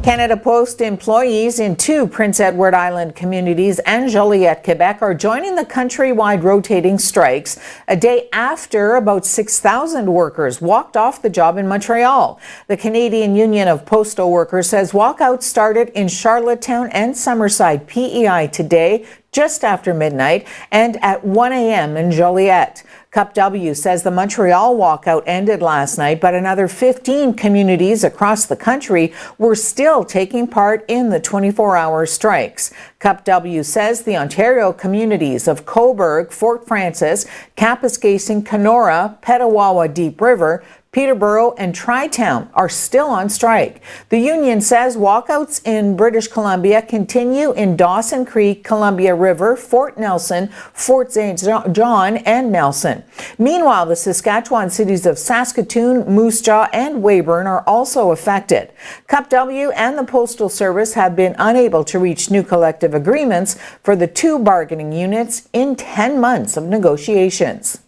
Canada Post employees in 2 Prince Edward Island communities and Joliette, Quebec are joining the countrywide rotating strikes a day after about 6,000 workers walked off the job in Montreal. The Canadian Union of Postal Workers says walkouts started in Charlottetown and Summerside PEI today just after midnight and at 1 a.m. in Joliette. Cup W says the Montreal walkout ended last night, but another 15 communities across the country were still taking part in the 24-hour strikes. Cup W says the Ontario communities of Cobourg, Fort Frances, Kapuskasing, Kenora, Petawawa, Deep River, Peterborough and Tri-Town are still on strike. The union says walkouts in British Columbia continue in Dawson Creek, Columbia River, Fort Nelson, Fort St. John and Nelson. Meanwhile, the Saskatchewan cities of Saskatoon, Moose Jaw and Weyburn are also affected. Cup W and the Postal Service have been unable to reach new collective agreements for the 2 bargaining units in 10 months of negotiations.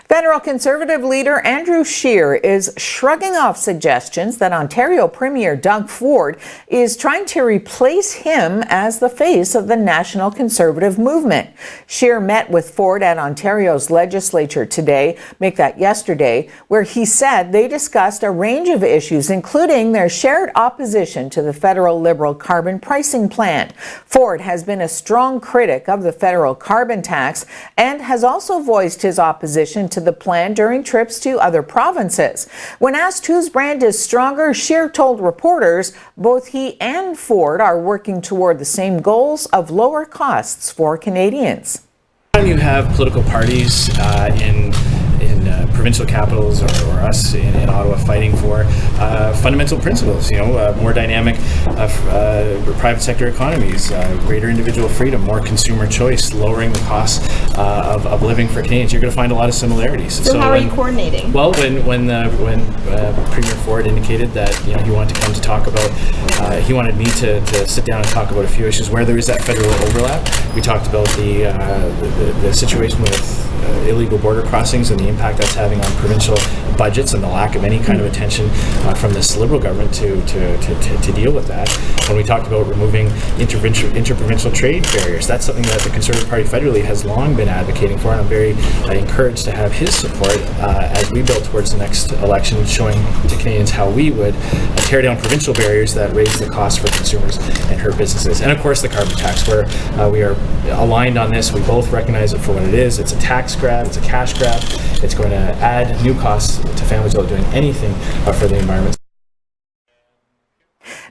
Federal Conservative leader Andrew Scheer is shrugging off suggestions that Ontario Premier Doug Ford is trying to replace him as the face of the national Conservative movement. Scheer met with Ford at Ontario's legislature today, make that yesterday, where he said they discussed a range of issues, including their shared opposition to the federal Liberal carbon pricing plan. Ford has been a strong critic of the federal carbon tax and has also voiced his opposition to the plan during trips to other provinces. When asked whose brand is stronger, Scheer told reporters both he and Ford are working toward the same goals of lower costs for Canadians. When you have political parties in provincial capitals or us in Ottawa fighting for fundamental principles, more dynamic private sector economies, greater individual freedom, more consumer choice, lowering the cost of living for Canadians, you're going to find a lot of similarities. So how are you coordinating? Well, when Premier Ford indicated that he wanted to come to talk about, he wanted me to sit down and talk about a few issues where there is that federal overlap. We talked about the situation with illegal border crossings and the impact that's having on provincial budgets and the lack of any kind of attention from this Liberal government to deal with that. When we talked about removing interprovincial trade barriers, that's something that the Conservative Party federally has long been advocating for, and I'm very encouraged to have his support as we build towards the next election, showing to Canadians how we would tear down provincial barriers that raise the cost for consumers and hurt businesses. And of course the carbon tax, where we are aligned on this. We both recognize it for what it is. It's a tax grab, it's a cash grab. It's going to add new costs to families without doing anything for the environment.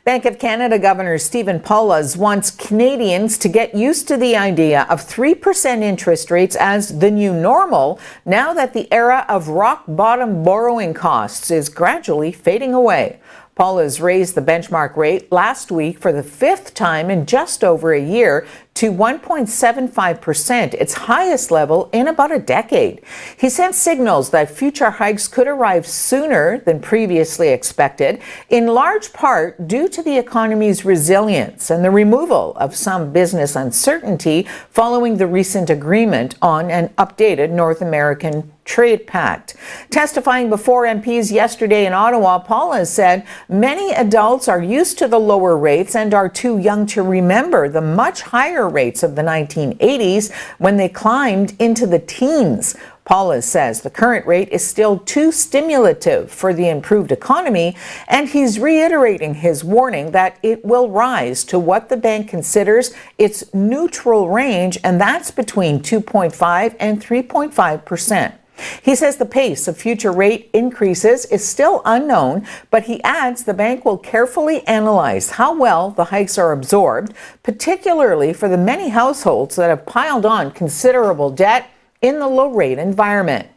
Bank of Canada Governor Stephen Pawlus wants Canadians to get used to the idea of 3% interest rates as the new normal now that the era of rock-bottom borrowing costs is gradually fading away. Pawlus raised the benchmark rate last week for the 5th time in just over a year to 1.75%, its highest level in about a decade. He sent signals that future hikes could arrive sooner than previously expected, in large part due to the economy's resilience and the removal of some business uncertainty following the recent agreement on an updated North American Trade Pact. Testifying before MPs yesterday in Ottawa, Paulus said many adults are used to the lower rates and are too young to remember the much higher rates of the 1980s when they climbed into the teens. Paulus says the current rate is still too stimulative for the improved economy, and he's reiterating his warning that it will rise to what the bank considers its neutral range, and that's between 2.5 and 3.5%. He says the pace of future rate increases is still unknown, but he adds the bank will carefully analyze how well the hikes are absorbed, particularly for the many households that have piled on considerable debt in the low-rate environment.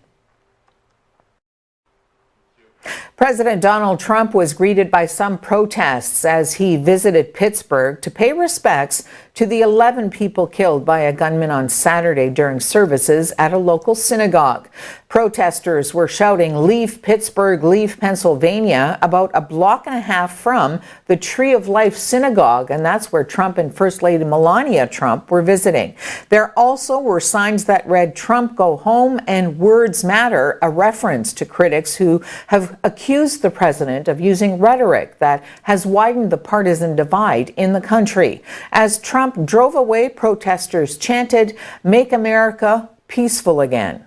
President Donald Trump was greeted by some protests as he visited Pittsburgh to pay respects to the 11 people killed by a gunman on Saturday during services at a local synagogue. Protesters were shouting "Leave Pittsburgh, leave Pennsylvania" about a block and a half from the Tree of Life synagogue, and that's where Trump and First Lady Melania Trump were visiting. There also were signs that read "Trump go home" and "Words matter," a reference to critics who have accused the president of using rhetoric that has widened the partisan divide in the country. As Trump drove away, protesters chanted, "Make America peaceful again."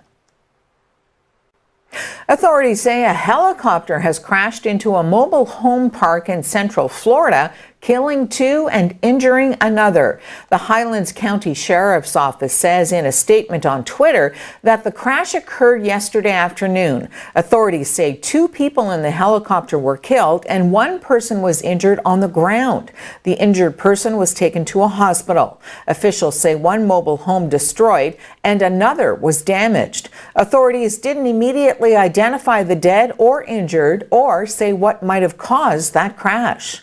Authorities say a helicopter has crashed into a mobile home park in Central Florida, killing 2 and injuring another. The Highlands County Sheriff's Office says in a statement on Twitter that the crash occurred yesterday afternoon. Authorities say 2 people in the helicopter were killed and 1 person was injured on the ground. The injured person was taken to a hospital. Officials say 1 mobile home destroyed and another was damaged. Authorities didn't immediately identify the dead or injured or say what might have caused that crash.